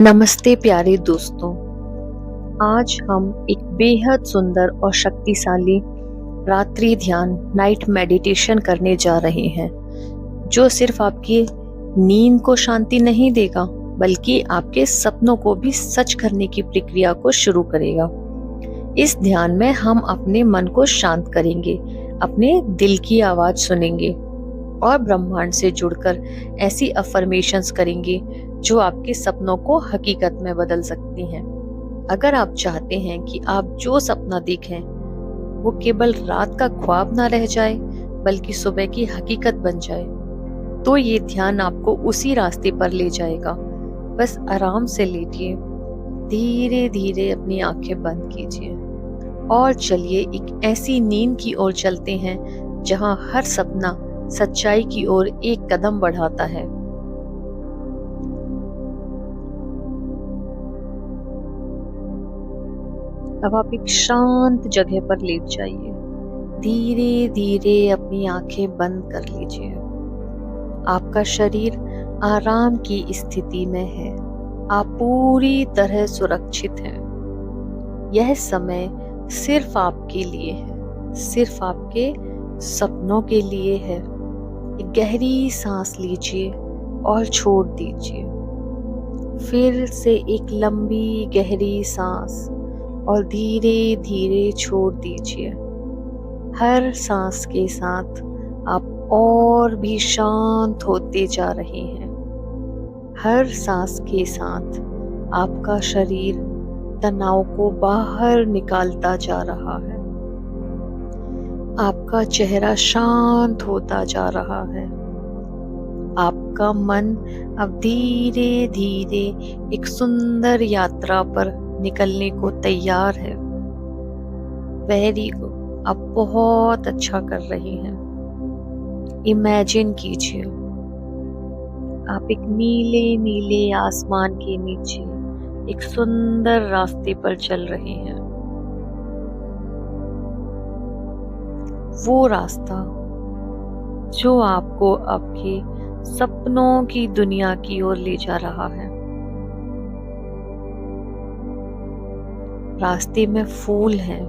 नमस्ते प्यारे दोस्तों। आज हम एक बेहद सुंदर और शक्तिशाली रात्रि ध्यान नाइट मेडिटेशन करने जा रहे हैं, जो सिर्फ आपकी नींद को शांति नहीं देगा बल्कि आपके सपनों को भी सच करने की प्रक्रिया को शुरू करेगा। इस ध्यान में हम अपने मन को शांत करेंगे, अपने दिल की आवाज सुनेंगे और ब्रह्मांड से जुड़कर ऐसी अफर्मेशंस करेंगे जो आपके सपनों को हकीकत में बदल सकती हैं। अगर आप चाहते हैं कि आप जो सपना देखें वो केवल रात का ख्वाब ना रह जाए बल्कि सुबह की हकीकत बन जाए, तो ये ध्यान आपको उसी रास्ते पर ले जाएगा। बस आराम से लेटिए, धीरे धीरे अपनी आंखें बंद कीजिए और चलिए एक ऐसी नींद की ओर चलते हैं जहां हर सपना सच्चाई की ओर एक कदम बढ़ाता है। अब आप एक शांत जगह पर लेट जाइए, धीरे धीरे अपनी आंखें बंद कर लीजिए। आपका शरीर आराम की स्थिति में है, आप पूरी तरह सुरक्षित हैं। यह समय सिर्फ आपके लिए है, सिर्फ आपके सपनों के लिए है। एक गहरी सांस लीजिए और छोड़ दीजिए। फिर से एक लंबी गहरी सांस और धीरे धीरे छोड़ दीजिए। हर सांस के साथ आप और भी शांत होते जा रहे हैं। हर सांस के साथ आपका शरीर तनाव को बाहर निकालता जा रहा है। आपका चेहरा शांत होता जा रहा है। आपका मन अब धीरे धीरे एक सुंदर यात्रा पर निकलने को तैयार है। वेरी गुड, आप बहुत अच्छा कर रही हैं। इमेजिन कीजिए आप एक नीले नीले आसमान के नीचे एक सुंदर रास्ते पर चल रहे हैं। वो रास्ता जो आपको आपके सपनों की दुनिया की ओर ले जा रहा है। रास्ते में फूल हैं,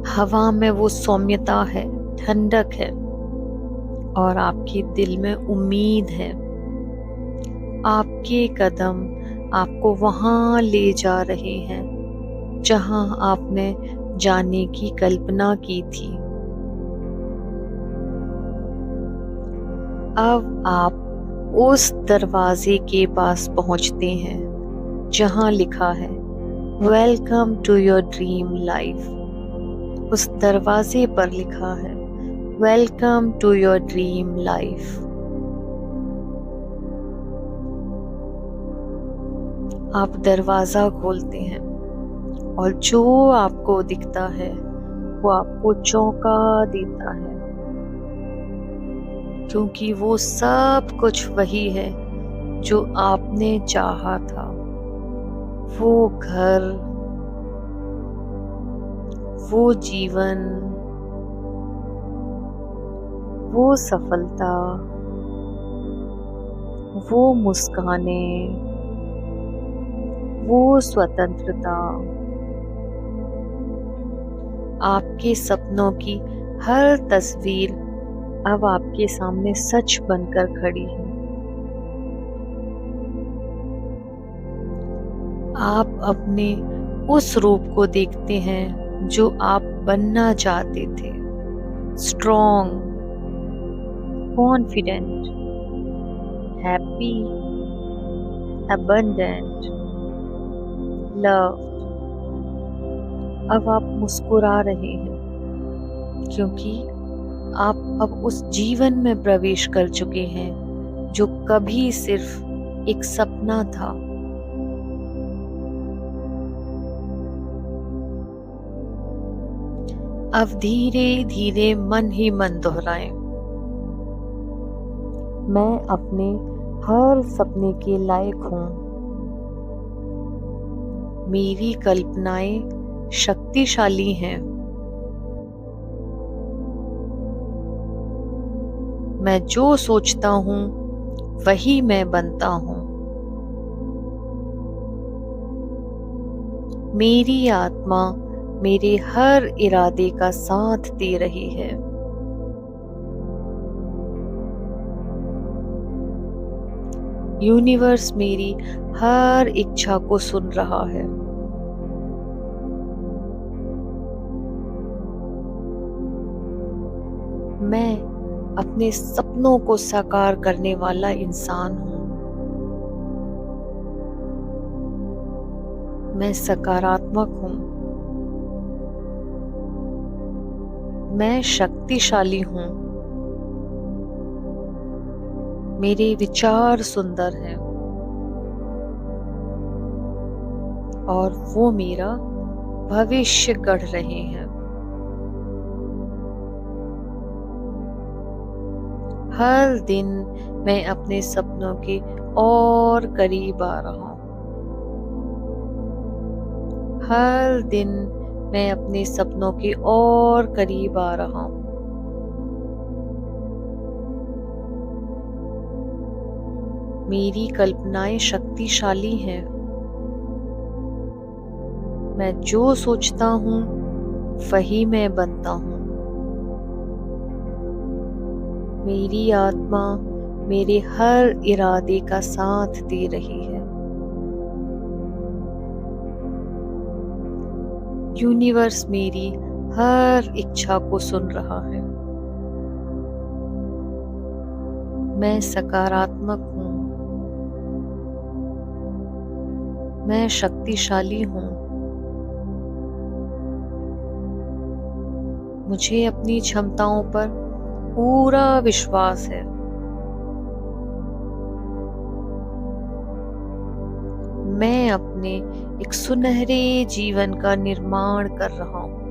हवा में वो सौम्यता है, ठंडक है और आपके दिल में उम्मीद है। आपके कदम आपको वहां ले जा रहे हैं जहां आपने जाने की कल्पना की थी। अब आप उस दरवाजे के पास पहुंचते हैं जहां लिखा है welcome to your dream life. उस दरवाजे पर लिखा है welcome to your dream life. आप दरवाजा खोलते हैं और जो आपको दिखता है वो आपको चौंका देता है, क्योंकि वो सब कुछ वही है जो आपने चाहा था। वो घर, वो जीवन, वो सफलता, वो मुस्कानें, वो स्वतंत्रता, आपके सपनों की हर तस्वीर अब आपके सामने सच बनकर खड़ी है। आप अपने उस रूप को देखते हैं जो आप बनना चाहते थे। Strong, confident, happy, abundant, love. अब आप मुस्कुरा रहे हैं क्योंकि आप अब उस जीवन में प्रवेश कर चुके हैं जो कभी सिर्फ एक सपना था। अब धीरे धीरे मन ही मन दोहराएं, मैं अपने हर सपने के लायक हूं। मेरी कल्पनाएं शक्तिशाली हैं। मैं जो सोचता हूं वही मैं बनता हूं। मेरी आत्मा मेरे हर इरादे का साथ दे रही है। यूनिवर्स मेरी हर इच्छा को सुन रहा है। मैं अपने सपनों को साकार करने वाला इंसान हूँ। मैं सकारात्मक हूँ। मैं शक्तिशाली हूँ। मेरे विचार सुंदर हैं और वो मेरा भविष्य गढ़ रहे हैं। हर दिन मैं अपने सपनों के और करीब आ रहा हूँ। हर दिन मैं अपने सपनों के और करीब आ रहा हूँ। मेरी कल्पनाएं शक्तिशाली हैं। मैं जो सोचता हूँ वही मैं बनता हूँ। मेरी आत्मा मेरे हर इरादे का साथ दे रही है। यूनिवर्स मेरी हर इच्छा को सुन रहा है। मैं सकारात्मक हूँ। मैं शक्तिशाली हूँ। मुझे अपनी क्षमताओं पर पूरा विश्वास है। मैं अपने एक सुनहरे जीवन का निर्माण कर रहा हूँ।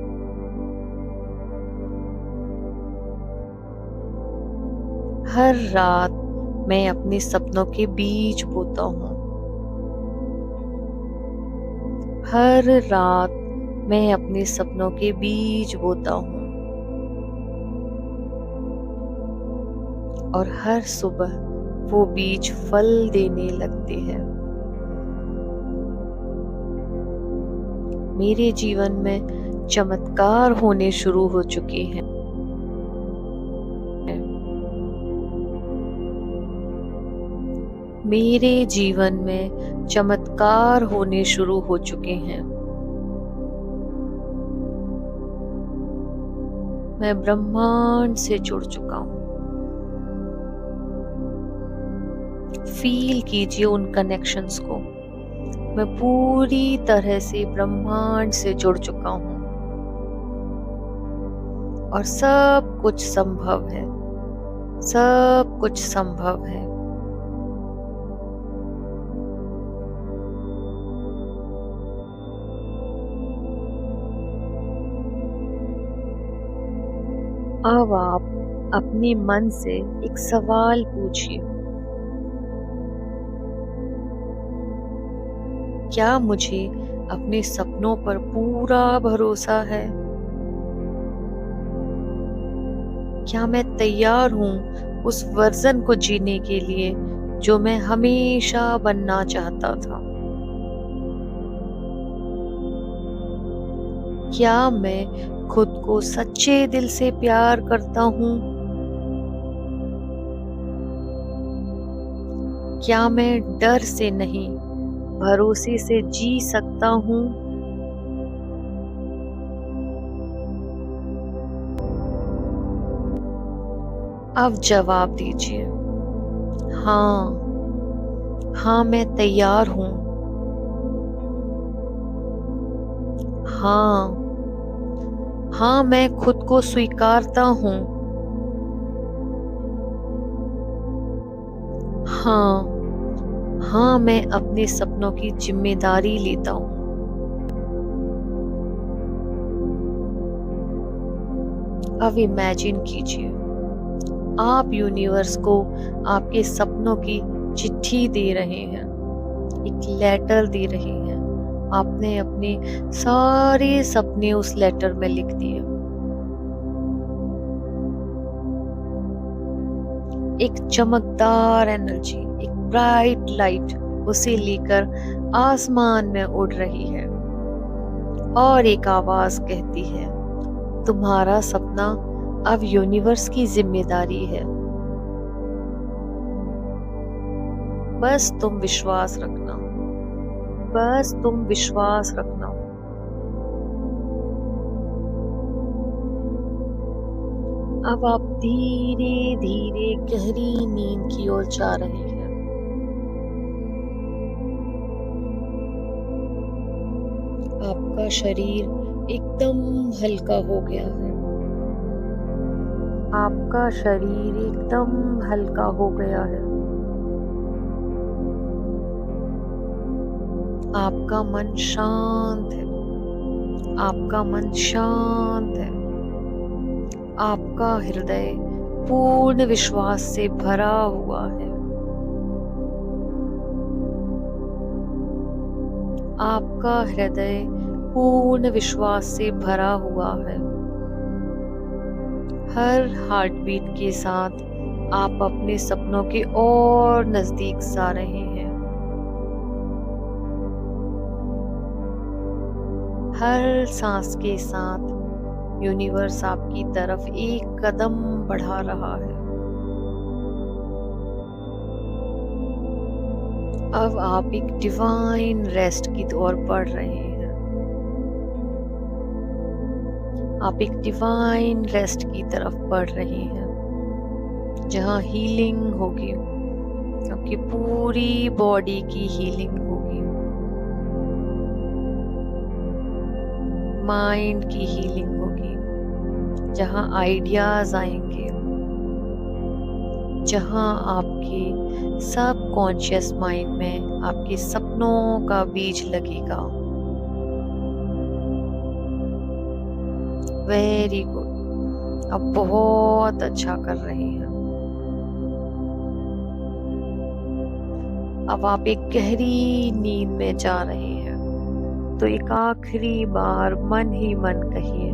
हर रात मैं अपने सपनों के बीज बोता हूँ। हर रात मैं अपने सपनों के बीज बोता हूँ और हर सुबह वो बीज फल देने लगते हैं। मेरे जीवन में चमत्कार होने शुरू हो चुके हैं। मेरे जीवन में चमत्कार होने शुरू हो चुके हैं। मैं ब्रह्मांड से जुड़ चुका हूँ। फील कीजिए उन कनेक्शंस को। मैं पूरी तरह से ब्रह्मांड से जुड़ चुका हूँ और सब कुछ संभव है। सब कुछ संभव है। अब आप अपने मन से एक सवाल पूछिए। क्या मुझे अपने सपनों पर पूरा भरोसा है? क्या मैं तैयार हूँ उस वर्जन को जीने के लिए जो मैं हमेशा बनना चाहता था? क्या मैं खुद को सच्चे दिल से प्यार करता हूँ? क्या मैं डर से नहीं, भरोसे से जी सकता हूँ? अब जवाब दीजिए। हाँ, हाँ मैं तैयार हूँ। हाँ, हाँ मैं खुद को स्वीकारता हूँ। हाँ, हाँ मैं अपने सपनों की जिम्मेदारी लेता हूँ। अब इमेजिन कीजिए, आप यूनिवर्स को आपके सपनों की चिट्ठी दे रहे हैं, एक लेटर दे रहे हैं। आपने अपने सारे सपने उस लेटर में लिख दिए। एक चमकदार एनर्जी, ब्राइट लाइट उसे लेकर आसमान में उड़ रही है। और एक आवाज कहती है, तुम्हारा सपना अब यूनिवर्स की जिम्मेदारी है। बस तुम विश्वास रखना, बस तुम विश्वास रखना। अब आप धीरे धीरे गहरी नींद की ओर जा रहे हैं। आपका शरीर एकदम हल्का हो गया है। आपका शरीर एकदम हल्का हो गया है। आपका मन शांत है। आपका मन शांत है। आपका हृदय पूर्ण विश्वास से भरा हुआ है। आपका हृदय पूर्ण विश्वास से भरा हुआ है। हर हार्ट बीट के साथ आप अपने सपनों के और नजदीक जा रहे हैं। हर सांस के साथ यूनिवर्स आपकी तरफ एक कदम बढ़ा रहा है। अब आप एक डिवाइन रेस्ट की ओर बढ़ रहे हैं। आप एक डिवाइन रेस्ट की तरफ बढ़ रहे हैं, जहां हीलिंग होगी, आपकी पूरी बॉडी की हीलिंग होगी, माइंड की हीलिंग होगी, जहां आइडियाज आएंगे, जहां आपके सबकॉन्शियस माइंड में आपके सपनों का बीज लगेगा। वेरी गुड, आप बहुत अच्छा कर रहे हैं। अब आप एक गहरी नींद में जा रहे हैं, तो एक आखिरी बार मन ही मन कहिए,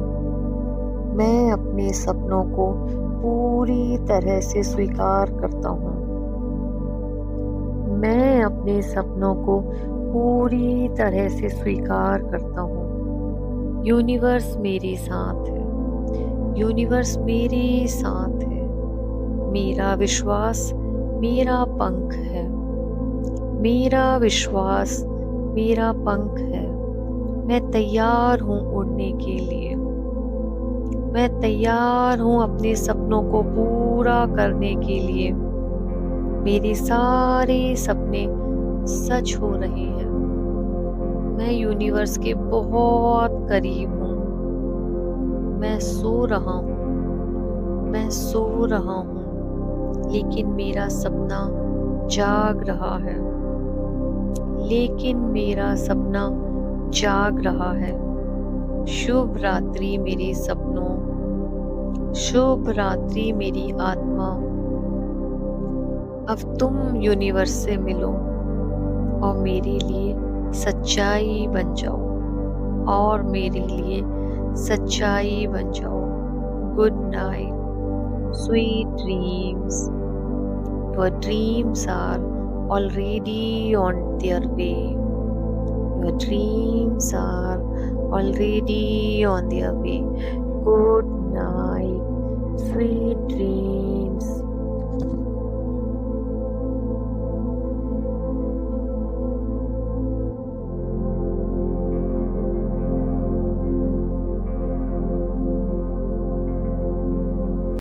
मैं अपने सपनों को पूरी तरह से स्वीकार करता हूँ। मैं अपने सपनों को पूरी तरह से स्वीकार करता हूँ। यूनिवर्स मेरे साथ है। यूनिवर्स मेरे साथ है। मेरा विश्वास मेरा पंख है। मेरा विश्वास मेरा पंख है। मैं तैयार हूँ उड़ने के लिए। मैं तैयार हूँ अपने सपनों को पूरा करने के लिए। मेरे सारे सपने सच हो रहे हैं। मैं यूनिवर्स के बहुत करीब हूँ। मैं सो रहा हूँ। मैं सो रहा हूँ, लेकिन मेरा सपना जाग रहा है। लेकिन मेरा सपना जाग रहा है। शुभ रात्रि मेरे सपनों। शुभ रात्रि मेरी आत्मा। अब तुम यूनिवर्स से मिलो और मेरे लिए सच्चाई बन जाओ। और मेरे लिए सच्चाई बन जाओ। Good night, sweet dreams. Your dreams are already on their way. Your dreams are already on their way. Good night, sweet dreams.